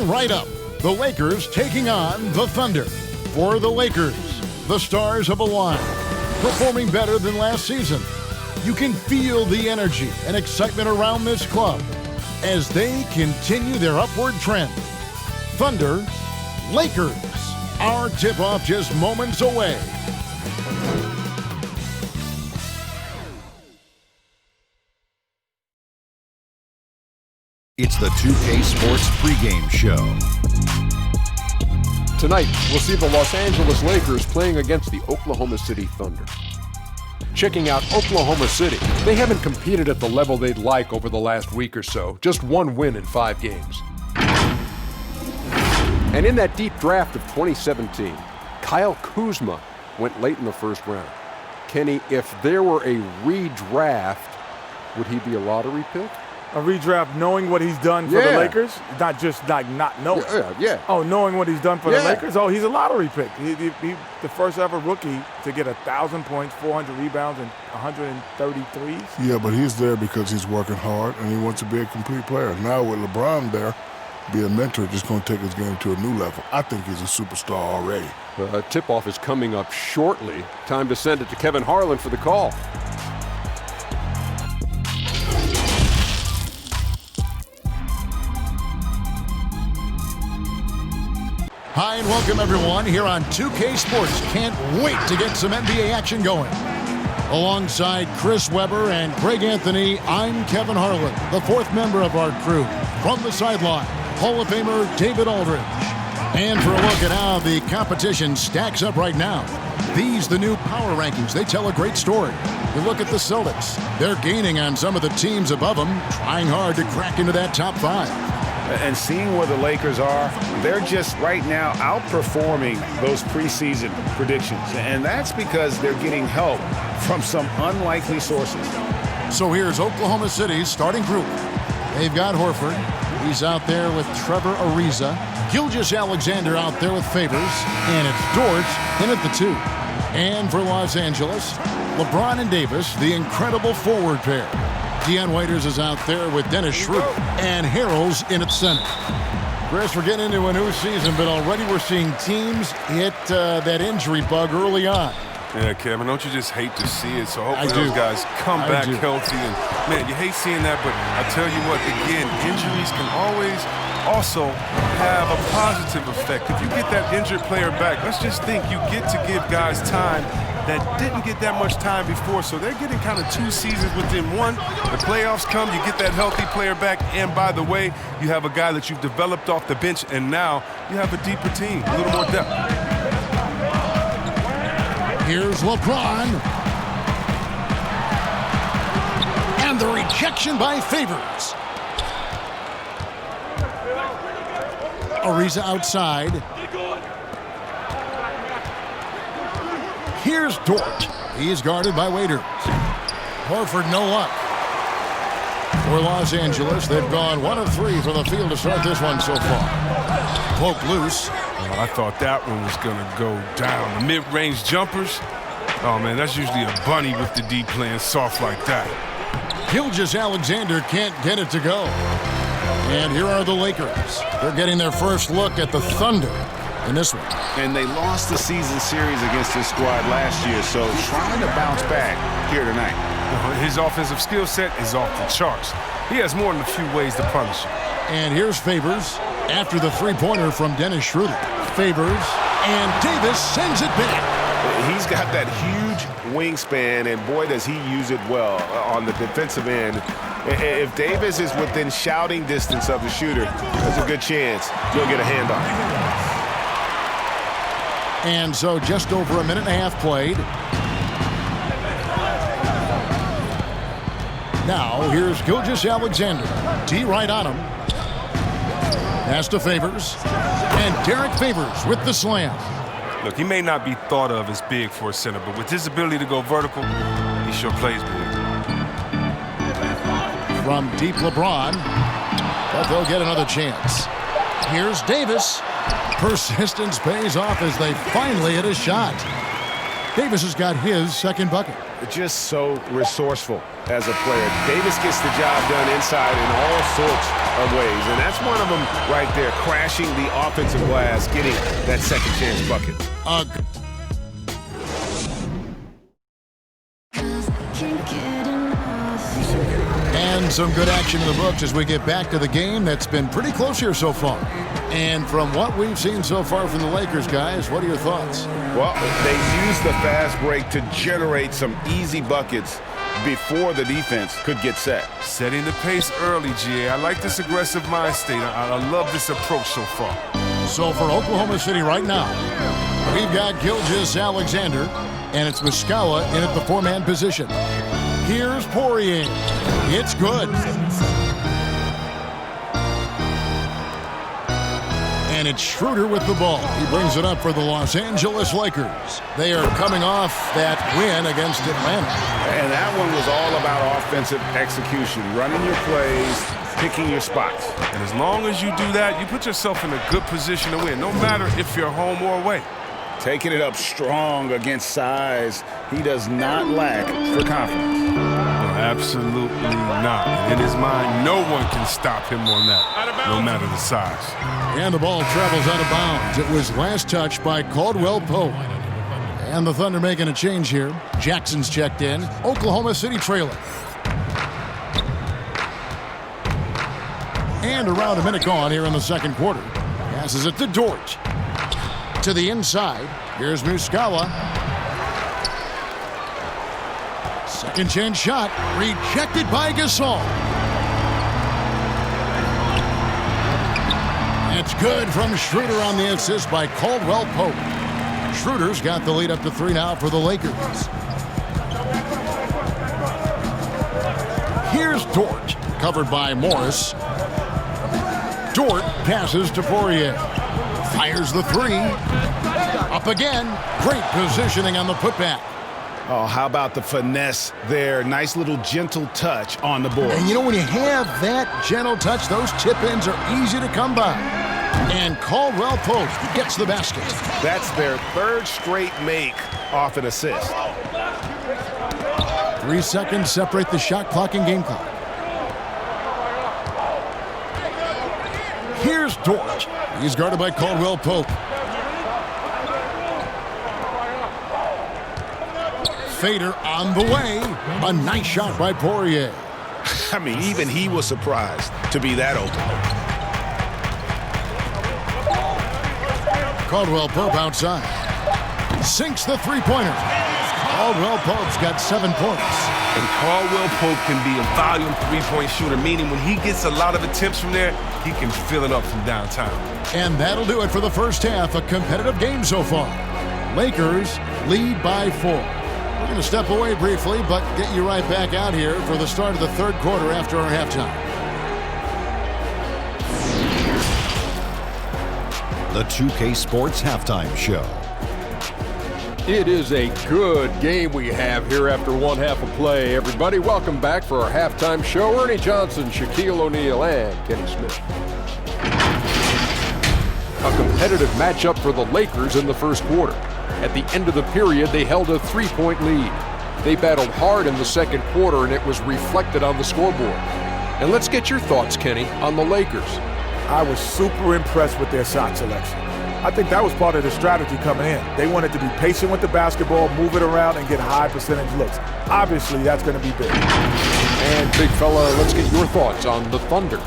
Coming right up, the Lakers taking on the Thunder. For the Lakers, the stars have aligned, performing better than last season. You can feel the energy and excitement around this club as they continue their upward trend. Thunder, Lakers. Our tip-off just moments away. It's the 2K Sports pregame show. Tonight, we'll see the Los Angeles Lakers playing against the Oklahoma City Thunder. Checking out Oklahoma City, they haven't competed at the level they'd like over the last week or so. Just one win in 5 games. And in that deep draft of 2017, Kyle Kuzma went late in the first round. Kenny, if there were a redraft, would he be a lottery pick? A redraft knowing what he's done for the Lakers? Not just like not knowing. Yeah. Oh, knowing what he's done for the Lakers? Oh, he's a lottery pick. He the first ever rookie to get 1,000 points, 400 rebounds, and 133s. Yeah, but he's there because he's working hard and he wants to be a complete player. Now with LeBron there, be a mentor, just going to take his game to a new level. I think he's a superstar already. Tip-off is coming up shortly. Time to send it to Kevin Harlan for the call. Hi and welcome everyone here on 2K Sports. Can't wait to get some NBA action going. Alongside Chris Webber and Craig Anthony, I'm Kevin Harlan, the fourth member of our crew. From the sideline, Hall of Famer David Aldridge. And for a look at how the competition stacks up right now. These, the new power rankings, they tell a great story. You look at the Celtics. They're gaining on some of the teams above them, trying hard to crack into that top 5. And seeing where the Lakers are, they're just right now outperforming those preseason predictions. And that's because they're getting help from some unlikely sources. So here's Oklahoma City's starting group. They've got Horford. He's out there with Trevor Ariza. Gilgeous-Alexander out there with Favors. And it's Dort in at the 2. And for Los Angeles, LeBron and Davis, the incredible forward pair. Dion Waiters is out there with Dennis Schroeder, and Harrell's in at center. Chris, we're getting into a new season, but already we're seeing teams hit that injury bug early on. Yeah, Kevin, don't you just hate to see it? So hopefully those guys come back healthy. And, man, you hate seeing that, but I tell you what, again, injuries can always also have a positive effect. If you get that injured player back, let's just think you get to give guys time that didn't get that much time before. So they're getting kind of 2 seasons within one. The playoffs come, you get that healthy player back. And by the way, you have a guy that you've developed off the bench, and now you have a deeper team, a little more depth. Here's LeBron. And the rejection by Favors. Ariza outside. Here's Dort. He's guarded by Waiters. Horford, no luck. For Los Angeles, they've gone 1 of 3 from the field to start this one so far. Poke loose. Well, I thought that one was going to go down. The mid-range jumpers, oh, man, that's usually a bunny with the D playing soft like that. Gilgeous-Alexander can't get it to go. And here are the Lakers. They're getting their first look at the Thunder in this one. And they lost the season series against this squad last year, so trying to bounce back here tonight. His offensive skill set is off the charts. He has more than a few ways to punish you. And here's Favors after the three-pointer from Dennis Schroeder. Favors, and Davis sends it back. He's got that huge wingspan, and boy, does he use it well on the defensive end. If Davis is within shouting distance of the shooter, there's a good chance he'll get a hand on it. And so just over a minute and a half played. Now here's Gilgeous-Alexander. D right on him. Pass to Favors. And Derek Favors with the slam. Look, he may not be thought of as big for a center, but with his ability to go vertical, he sure plays big. From deep LeBron, but they'll get another chance. Here's Davis. Persistence pays off as they finally hit a shot. Davis has got his second bucket. just so resourceful as a player. Davis gets the job done inside in all sorts of ways, and that's one of them right there, crashing the offensive glass, getting that second chance bucket. And some good action in the books as we get back to the game that's been pretty close here so far. And from what we've seen so far from the Lakers, guys, what are your thoughts? Well, they used the fast break to generate some easy buckets before the defense could get set. Setting the pace early, GA. I like this aggressive mind state. I love this approach so far. So for Oklahoma City right now, we've got Gilgeous-Alexander, and it's Muscala in at the four-man position. Here's Poirier. It's good. And it's Schroeder with the ball. He brings it up for the Los Angeles Lakers. They are coming off that win against Atlanta. And that one was all about offensive execution, running your plays, picking your spots. And as long as you do that, you put yourself in a good position to win, no matter if you're home or away. Taking it up strong against size. He does not lack for confidence. No, absolutely not. And in his mind, no one can stop him on that, no matter the size. And the ball travels out of bounds. It was last touched by Caldwell Pope. And the Thunder making a change here. Jackson's checked in. Oklahoma City trailing. And around a minute gone here in the second quarter. Passes it to Dort. To the inside. Here's Muscala. Second chance shot. Rejected by Gasol. It's good from Schroeder on the assist by Caldwell Pope. Schroeder's got the lead up to 3 now for the Lakers. Here's Dort, covered by Morris. Dort passes to Poirier. Fires the 3. Up again. Great positioning on the putback. Oh, how about the finesse there? Nice little gentle touch on the board. And you know, when you have that gentle touch, those chip-ins are easy to come by. And Caldwell Pope gets the basket. That's their third straight make off an assist. 3 seconds separate the shot clock and game clock. Here's Dort. He's guarded by Caldwell Pope. Fader on the way. A nice shot by Poirier. I mean, even he was surprised to be that open. Caldwell Pope outside. Sinks the three-pointer. Caldwell Pope's got 7 points. And Caldwell Pope can be a volume three-point shooter, meaning when he gets a lot of attempts from there, he can fill it up from downtown. And that'll do it for the first half. A competitive game so far. Lakers lead by 4. We're going to step away briefly, but get you right back out here for the start of the third quarter after our halftime. The 2K Sports Halftime Show. It is a good game we have here after one half of play. Everybody, welcome back for our halftime show. Ernie Johnson, Shaquille O'Neal, and Kenny Smith. A competitive matchup for the Lakers in the first quarter. At the end of the period, they held a 3-point lead. They battled hard in the second quarter, and it was reflected on the scoreboard. And let's get your thoughts, Kenny, on the Lakers. I was super impressed with their shot selection. I think that was part of the strategy coming in. They wanted to be patient with the basketball, move it around, and get high percentage looks. Obviously, that's going to be big. And, big fella, let's get your thoughts on the Thunder.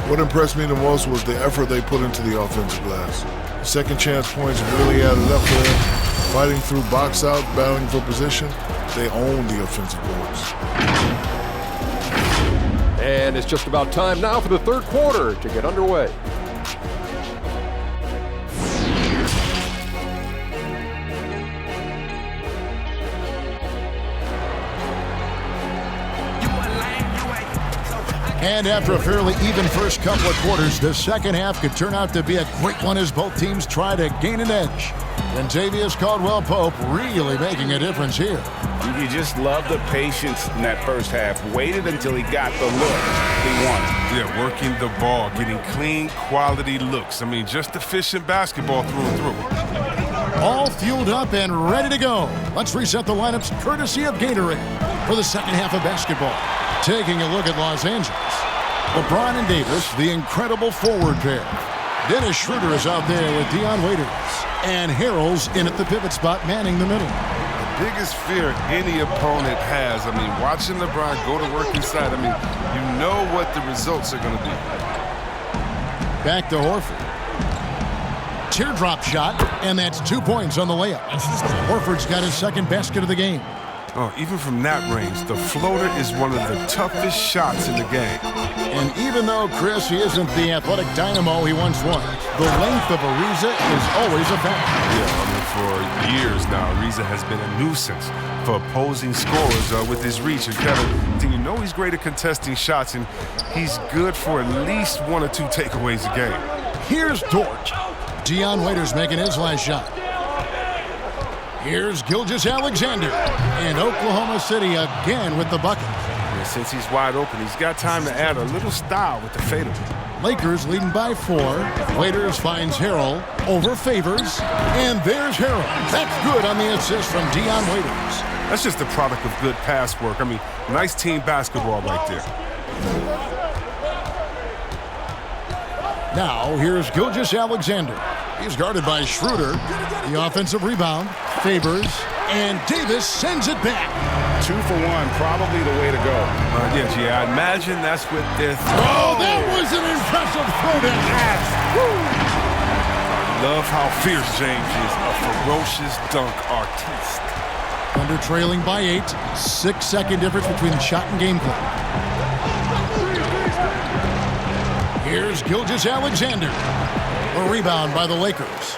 What impressed me the most was the effort they put into the offensive glass. Second chance points really added up for them. Fighting through box out, battling for position, they own the offensive boards. And it's just about time now for the third quarter to get underway. And after a fairly even first couple of quarters, the second half could turn out to be a great one as both teams try to gain an edge. Kentavious Caldwell-Pope really making a difference here. You just love the patience in that first half. Waited until he got the look he wanted. Yeah, working the ball, getting clean, quality looks. I mean, just efficient basketball through and through. all fueled up and ready to go. Let's reset the lineups courtesy of Gatorade for the second half of basketball. Taking a look at Los Angeles. LeBron and Davis, the incredible forward pair. Dennis Schroeder is out there with Dion Waiters. And Harrell's in at the pivot spot, manning the middle. The biggest fear any opponent has, watching LeBron go to work inside, you know what the results are going to be. Back to Horford. Teardrop shot, and that's 2 points on the layup. Horford's got his second basket of the game. Oh, even from that range, the floater is one of the toughest shots in the game. And even though, Chris, he isn't the athletic dynamo he once was, the length of Ariza is always a factor. Yeah, for years now, Ariza has been a nuisance for opposing scorers with his reach. And Kevin, you know he's great at contesting shots, and he's good for at least 1 or 2 takeaways a game. Here's Dort. Dion Waiters making his last shot. Here's Gilgeous-Alexander. And Oklahoma City again with the bucket. And since he's wide open, he's got time to add a little style with the fadeaway. Lakers leading by 4. Waiters finds Harrell over Favors. And there's Harrell. That's good on the assist from Dion Waiters. That's just the product of good pass work. Nice team basketball right there. Now, here's Gilgeous-Alexander. He's guarded by Schroeder. The offensive rebound. Favors. And Davis sends it back. 2 for 1, probably the way to go. Yeah, I imagine that's what they're Oh, that was an impressive throwdown. Love how fierce James is. A ferocious dunk artiste. Thunder trailing by 8. 6-second difference between the shot and game clock. Here's Gilgeous-Alexander. A rebound by the Lakers.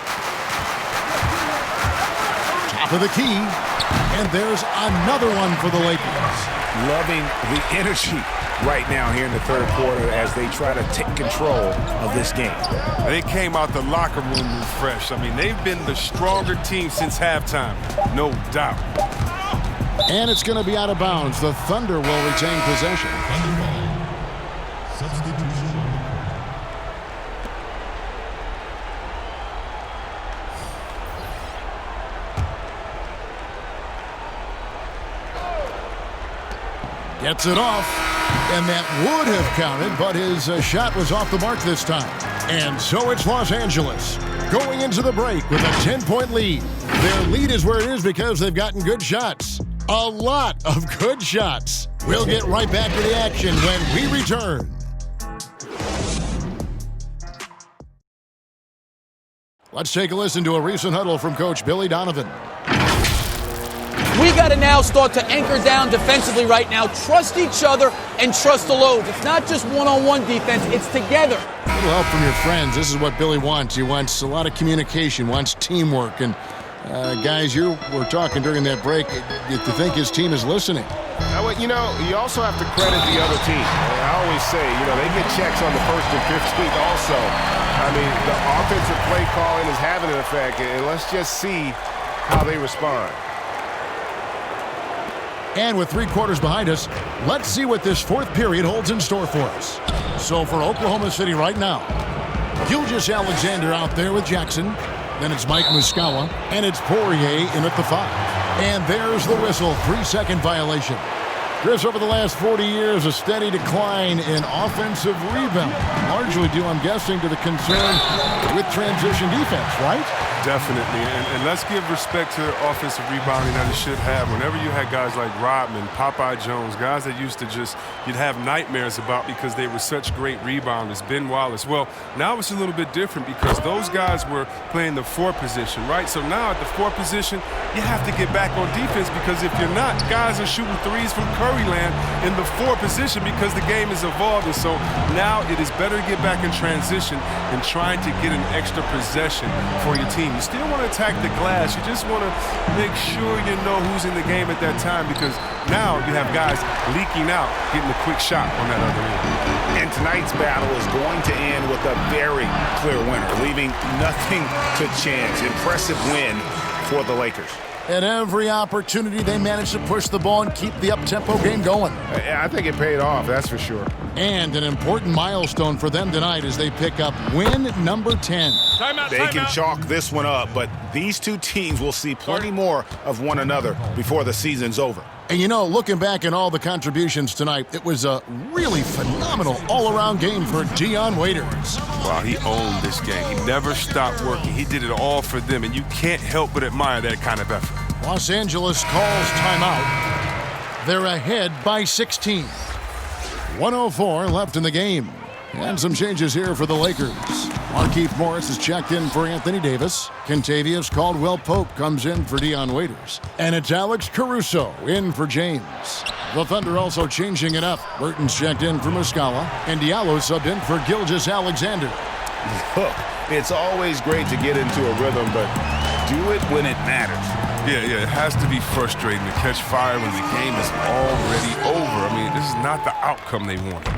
Top of the key. And there's another one for the Lakers. Loving the energy right now here in the third quarter as they try to take control of this game. They came out the locker room refreshed. They've been the stronger team since halftime, no doubt. And it's going to be out of bounds. The Thunder will retain possession. Gets it off, and that would have counted, but his shot was off the mark this time. And so it's Los Angeles going into the break with a 10-point lead. Their lead is where it is because they've gotten good shots. A lot of good shots. We'll get right back to the action when we return. Let's take a listen to a recent huddle from Coach Billy Donovan. We got to now start to anchor down defensively right now, trust each other, and trust the loads. It's not just one-on-one defense, it's together. A little help from your friends. This is what Billy wants. He wants a lot of communication, wants teamwork. And guys, you were talking during that break. You think his team is listening. You also have to credit the other team. I always say, they get checks on the first and 15th also. The offensive play calling is having an effect, and let's just see how they respond. And with 3 quarters behind us, let's see what this fourth period holds in store for us. So for Oklahoma City right now, Gilgeous-Alexander out there with Jackson. Then it's Mike Muscala, and it's Poirier in at the 5. And there's the whistle, 3-second violation. Chris, over the last 40 years, a steady decline in offensive rebound. Largely due, I'm guessing, to the concern with transition defense, right? Definitely, and let's give respect to the offensive rebounding that it should have. Whenever you had guys like Rodman, Popeye Jones, guys that used to you'd have nightmares about because they were such great rebounders, Ben Wallace. Well, now it's a little bit different because those guys were playing the 4 position, right? So now at the 4 position, you have to get back on defense because if you're not, guys are shooting threes from Curryland in the 4 position because the game is evolving. So now it is better to get back in transition and trying to get an extra possession for your team. You still want to attack the glass. You just want to make sure you know who's in the game at that time because now you have guys leaking out, getting a quick shot on that other end. And tonight's battle is going to end with a very clear winner, leaving nothing to chance. Impressive win for the Lakers. At every opportunity, they managed to push the ball and keep the up-tempo game going. I think it paid off, that's for sure. And an important milestone for them tonight as they pick up win number 10. They can chalk this one up, but these two teams will see plenty more of one another before the season's over. And you know, looking back at all the contributions tonight, it was a really phenomenal all-around game for Dion Waiters. Wow, he owned this game. He never stopped working. He did it all for them, and you can't help but admire that kind of effort. Los Angeles calls timeout. They're ahead by 16. 1:04 left in the game. And some changes here for the Lakers. Markieff Morris is checked in for Anthony Davis. Kentavious Caldwell-Pope comes in for Dion Waiters. And it's Alex Caruso in for James. The Thunder also changing it up. Burton's checked in for Muscala. And Diallo subbed in for Gilgeous-Alexander. Look, it's always great to get into a rhythm, but do it when it matters. Yeah, it has to be frustrating to catch fire when the game is already over. I mean, this is not the outcome they wanted.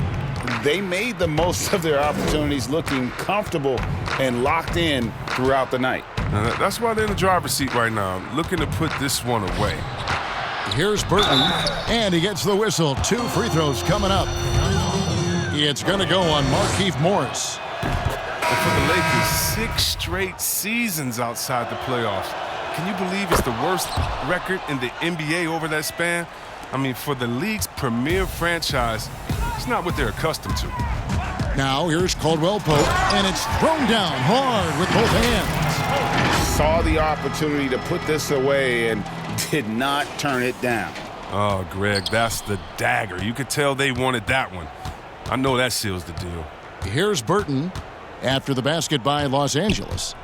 They made the most of their opportunities, looking comfortable and locked in throughout the night. That's why they're in the driver's seat right now, looking to put this one away. Here's Burton, and he gets the whistle. 2 free throws coming up. It's going to go on Markieff Morris. And for the Lakers, 6 straight seasons outside the playoffs. Can you believe it's the worst record in the NBA over that span? I mean, for the league's premier franchise, it's not what they're accustomed to. Now here's Caldwell-Pope, and it's thrown down hard with both hands. Saw the opportunity to put this away and did not turn it down. Oh, Greg, that's the dagger. You could tell they wanted that one. I know that seals the deal. Here's Burton after the basket by Los Angeles.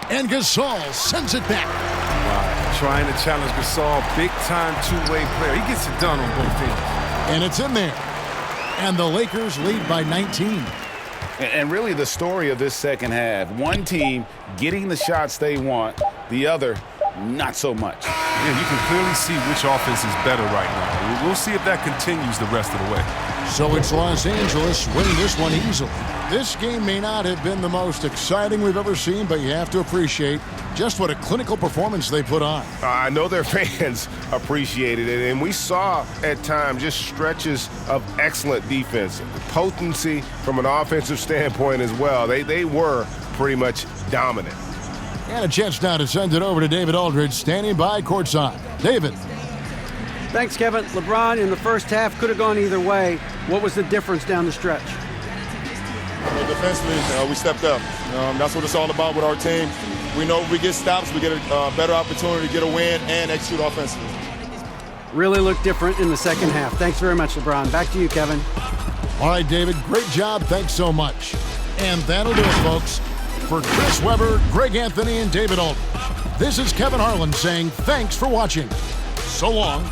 And Gasol sends it back. Wow. Trying to challenge Gasol, big-time two-way player. He gets it done on both ends. And it's in there. And the Lakers lead by 19. And really the story of this second half, one team getting the shots they want, the other not so much. Yeah, you can clearly see which offense is better right now. We'll see if that continues the rest of the way. So it's Los Angeles winning this one easily. This game may not have been the most exciting we've ever seen, but you have to appreciate just what a clinical performance they put on. I know their fans appreciated it, and we saw at times just stretches of excellent defense, potency from an offensive standpoint as well. They were pretty much dominant. And a chance now to send it over to David Aldridge, standing by courtside. David. Thanks, Kevin. LeBron in the first half could have gone either way. What was the difference down the stretch? Well, defensively, we stepped up. That's what it's all about with our team. We know if we get stops, we get a better opportunity to get a win and execute offensively. Really looked different in the second half. Thanks very much, LeBron. Back to you, Kevin. All right, David, great job. Thanks so much. And that'll do it, folks. For Chris Webber, Greg Anthony, and David Aldridge, this is Kevin Harlan saying thanks for watching. So long.